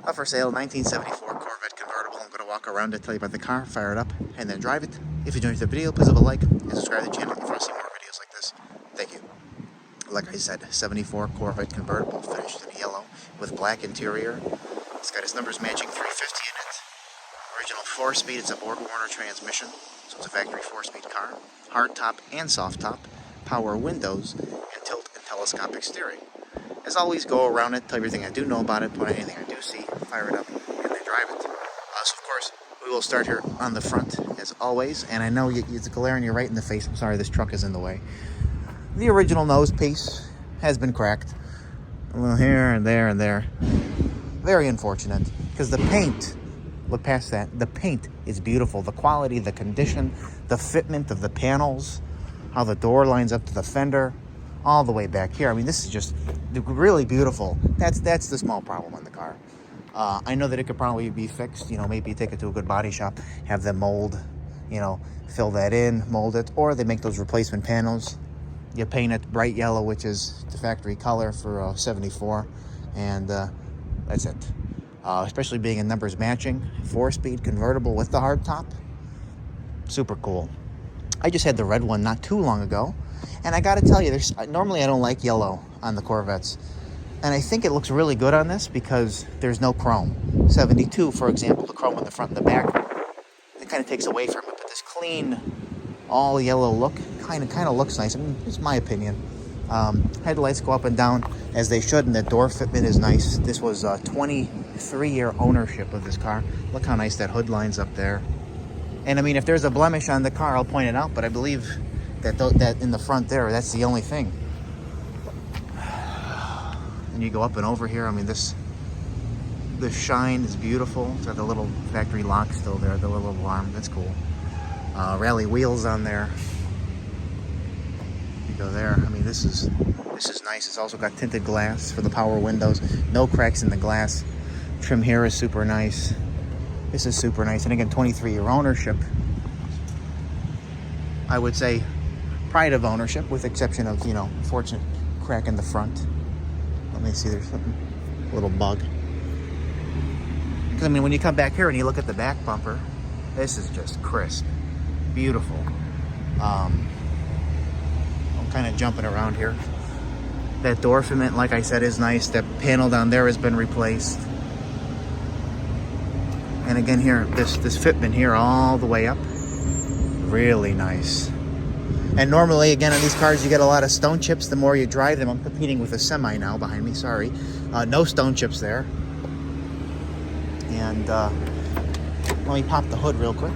For sale, 1974 Corvette Convertible. I'm going to walk around it, tell you about the car, fire it up, and then drive it. If you enjoyed the video, please leave a like and subscribe to the channel if you want to see more videos like this. Thank you. Like I said, 74 Corvette Convertible, finished in yellow with black interior. It's got its numbers matching 350 in it. Original 4-speed, it's a board-Warner transmission, so it's a factory 4-speed car. Hard top and soft top, power windows, and tilt and telescopic steering. As always, go around it, tell you everything I do know about it, point out anything I do see, fire it up, and then drive it. So of course, we will start here on the front, as always, and I know it's glaring you right in the face. I'm sorry, this truck is in the way. The original nose piece has been cracked. A little here and there and there. Very unfortunate, because the paint, look past that, the paint is beautiful. The quality, the condition, the fitment of the panels, how the door lines up to the fender, all the way back here. I mean, this is just really beautiful. That's the small problem on the car. I know that it could probably be fixed. You know, maybe take it to a good body shop, have them mold, you know, fill that in, mold it, or they make those replacement panels. You paint it bright yellow, which is the factory color for 74, and that's it. Especially being in numbers matching, 4-speed convertible with the hard top, super cool. I just had the red one not too long ago, and I got to tell you, normally I don't like yellow on the Corvettes, and I think it looks really good on this because there's no chrome. 72, for example, the chrome in the front and the back, it kind of takes away from it, but this clean, all yellow look kind of looks nice. I mean, it's my opinion. Headlights go up and down as they should, and the door fitment is nice. This was a 23-year ownership of this car. Look how nice that hood lines up there. And I mean, if there's a blemish on the car, I'll point it out, but I believe that in the front there, that's the only thing. And you go up and over here, I mean, this shine is beautiful. It's got the little factory lock still there, the little alarm. That's cool. Rally wheels on there. You go there. I mean, this is nice. It's also got tinted glass for the power windows. No cracks in the glass. Trim here is super nice. This is super nice. And again, 23-year ownership. I would say pride of ownership, with exception of, you know, fortunate crack in the front. Let me see, there's something, a little bug. Because, I mean, when you come back here and you look at the back bumper, this is just crisp. Beautiful. I'm kind of jumping around here. That door fitment, like I said, is nice. That panel down there has been replaced. And again here, this fitment here all the way up, really nice. And normally, again, on these cars, you get a lot of stone chips the more you drive them. I'm competing with a semi now behind me, sorry. No stone chips there. And let me pop the hood real quick.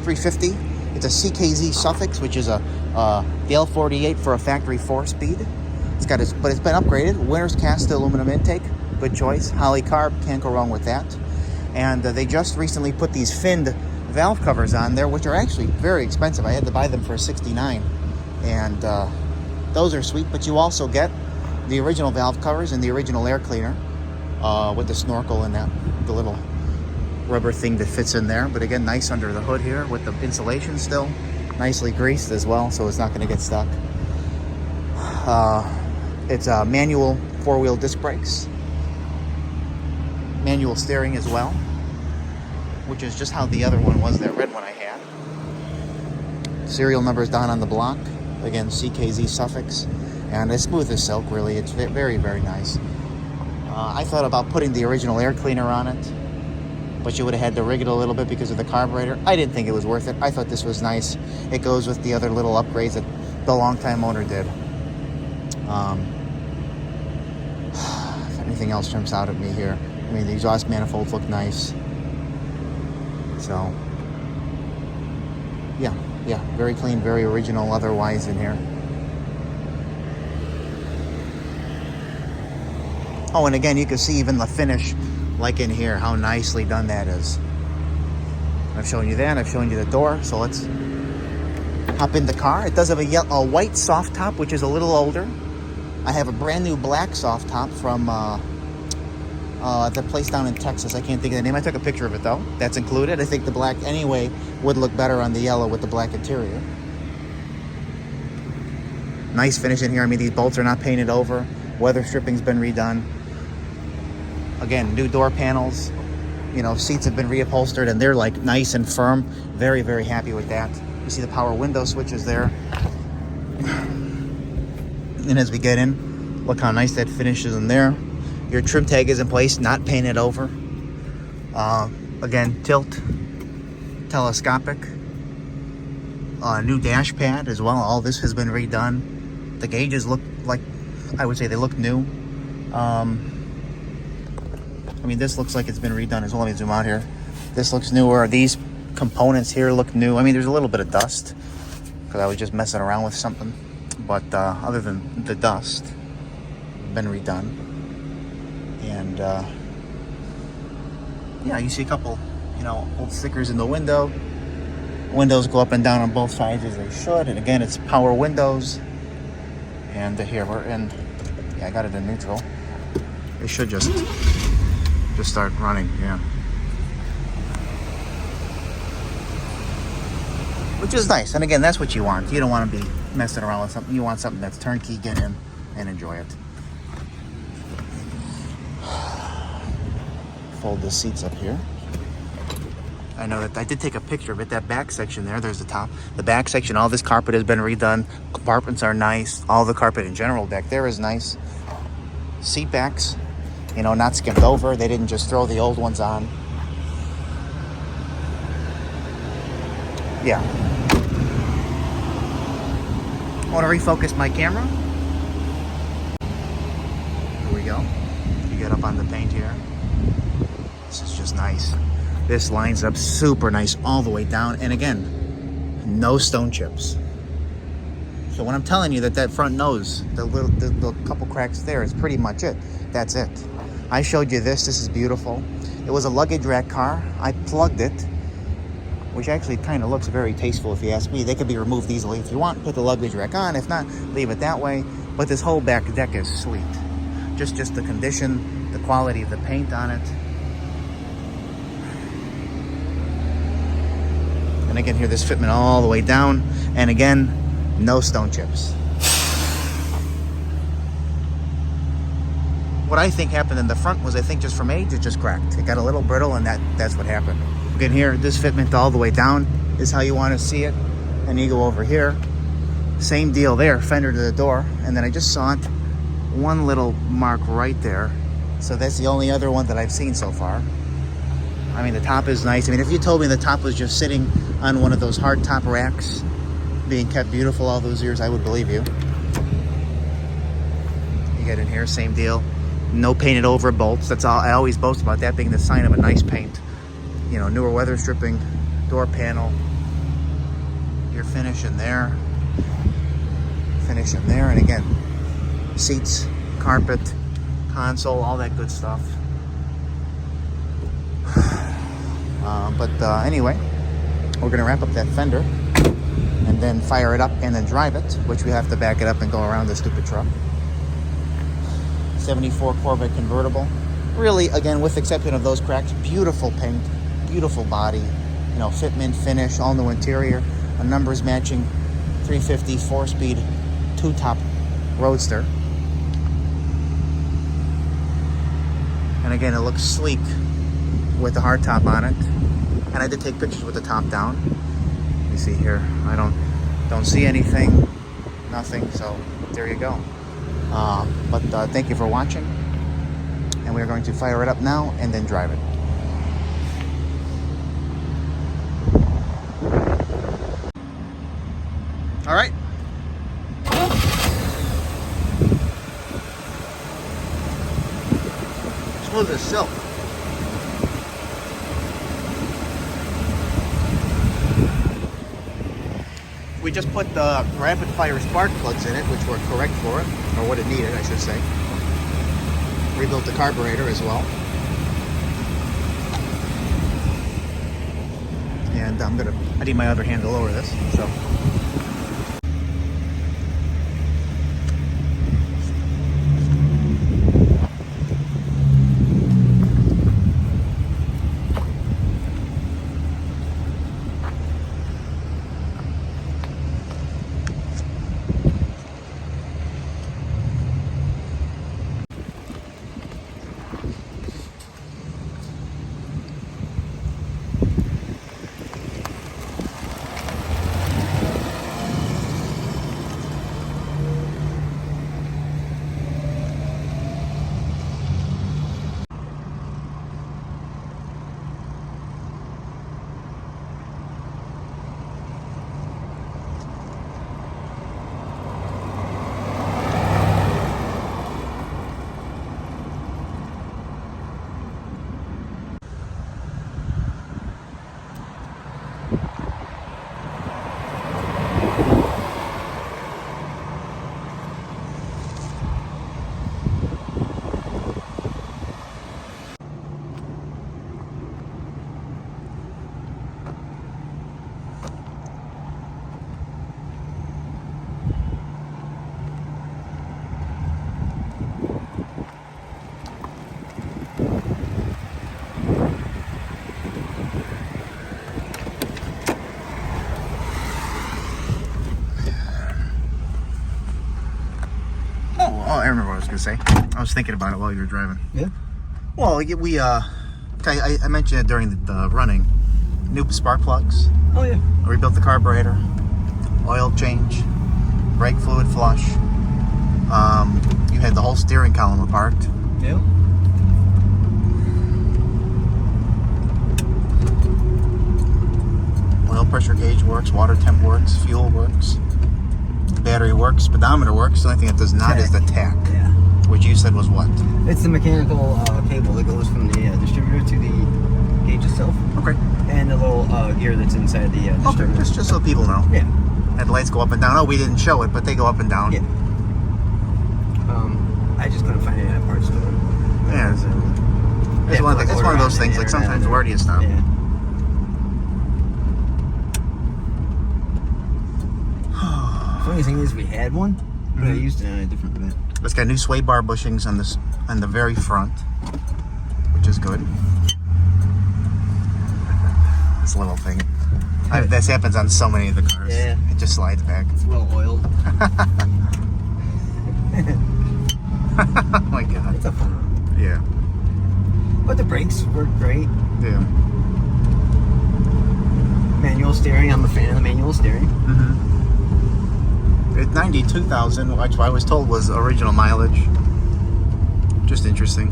.350. It's a CKZ Suffix, which is the L48 for a factory 4-speed. But it's been upgraded. Winner's cast aluminum intake, good choice. Holly carb, can't go wrong with that. And they just recently put these finned valve covers on there, which are actually very expensive. I had to buy them for $69, and those are sweet. But you also get the original valve covers and the original air cleaner with the snorkel and the little rubber thing that fits in there. But again, nice under the hood here with the insulation still nicely greased as well, so it's not going to get stuck. It's a manual 4-wheel disc brakes, manual steering as well, which is just how the other one was, that red one I had. Serial numbers down on the block, again CKZ Suffix, and it's smooth as silk, really. It's very, very nice. I thought about putting the original air cleaner on it, but you would have had to rig it a little bit because of the carburetor. I didn't think it was worth it. I thought this was nice. It goes with the other little upgrades that the longtime owner did. If anything else jumps out at me here, I mean, the exhaust manifolds look nice. So, yeah, very clean, very original otherwise in here. Oh, and again, you can see even the finish, like in here, how nicely done that is. I've shown you that, I've shown you the door, so let's hop in the car. It does have a white soft top, which is a little older. I have a brand new black soft top from the place down in Texas. I can't think of the name. I took a picture of it though. That's included. I think the black anyway would look better on the yellow with the black interior. Nice finish in here. I mean, these bolts are not painted over. Weather stripping's been redone. Again, new door panels. You know, seats have been reupholstered and they're like nice and firm. Very, very happy with that. You see the power window switches there. And as we get in, look how nice that finishes in there. Your trim tag is in place, not painted over. Again, tilt, telescopic. New dash pad as well. All this has been redone. The gauges look like, I would say they look new. I mean, this looks like it's been redone as well. Let me zoom out here. This looks newer. These components here look new. I mean, there's a little bit of dust because I was just messing around with something. But other than the dust, been redone. And yeah, you see a couple, you know, old stickers in the window. Windows go up and down on both sides as they should. And again, it's power windows. And here we're in, yeah, I got it in neutral. It should just start running, yeah. Which is nice. And again, that's what you want. You don't want to be messing around with something. You want something that's turnkey, get in and enjoy it. Fold the seats up here. I know that I did take a picture of it. That back section there's the top. The back section, all this carpet has been redone. Compartments are nice. All the carpet in general back there is nice. Seat backs, you know, not skipped over. They didn't just throw the old ones on. Yeah. I want to refocus my camera. Here we go. You get up on the paint here. This is just nice. This lines up super nice all the way down. And again, no stone chips. So when I'm telling you that front nose, the couple cracks there is pretty much it. That's it. I showed you this. This is beautiful. It was a luggage rack car. I plugged it, which actually kind of looks very tasteful if you ask me. They could be removed easily if you want. Put the luggage rack on. If not, leave it that way. But this whole back deck is sweet. Just the condition, the quality of the paint on it. And again, here, this fitment all the way down. And again, no stone chips. What I think happened in the front was, I think just from age, it just cracked. It got a little brittle, and that's what happened. Again, here, this fitment all the way down is how you want to see it. And you go over here, same deal there, fender to the door. And then I just saw it, one little mark right there. So that's the only other one that I've seen so far. I mean, the top is nice. I mean, if you told me the top was just sitting on one of those hard top racks, being kept beautiful all those years, I would believe you. You get in here, same deal. No painted over bolts. That's all. I always boast about that being the sign of a nice paint. You know, newer weather stripping, door panel. Your finish in there. Finish in there. And again, seats, carpet, console, all that good stuff. But anyway, we're going to wrap up that fender and then fire it up and then drive it, which we have to back it up and go around the stupid truck. 74 Corvette Convertible. Really, again, with the exception of those cracks, beautiful paint, beautiful body, you know, fitment, finish, all new interior, a numbers matching 350 4-speed two-top roadster. And again, it looks sleek with the hardtop on it. And I did take pictures with the top down. You see here, I don't see anything, nothing. So there you go. But thank you for watching. And we're going to fire it up now and then drive it. All right. Smooth as silk. We just put the rapid fire spark plugs in it, which were correct for it, or what it needed, I should say. Rebuilt the carburetor as well. And I need my other hand to lower this, so. was gonna say. I was thinking about it while you were driving. Yeah. Well, I mentioned it during the running. New spark plugs. Oh yeah. Rebuilt the carburetor. Oil change. Brake fluid flush. You had the whole steering column apart. Yeah. Oil pressure gauge works. Water temp works. Fuel works. Battery works. Speedometer works. The only thing that does not is the tach. Yeah. Which you said was what? It's the mechanical cable that goes from the distributor to the gauge itself. Okay. And the little gear that's inside the distributor. Okay, just so people know. Yeah. And the lights go up and down. Oh, we didn't show it, but they go up and down. Yeah. I just couldn't find any at parts store. Yeah. It's one of those things. Like sometimes, where do you stop? Yeah. Funny thing is, we had one, but I used it on a different bit. It's got new sway bar bushings on the very front, which is good. This little thing. This happens on so many of the cars. Yeah. It just slides back. It's well oiled. Oh my god. It's a fun one. Yeah. But the brakes work great. Yeah. Manual steering. I'm a fan of the manual steering. It's 92,000, which I was told was original mileage. Just interesting.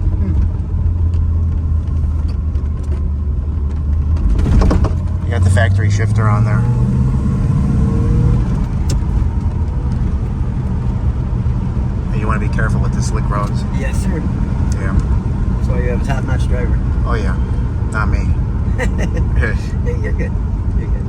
You got the factory shifter on there. And you want to be careful with the slick roads. Yes, sir. Yeah. That's why you have a top-notch driver. Oh yeah. Not me. Hey, you're good. You're good.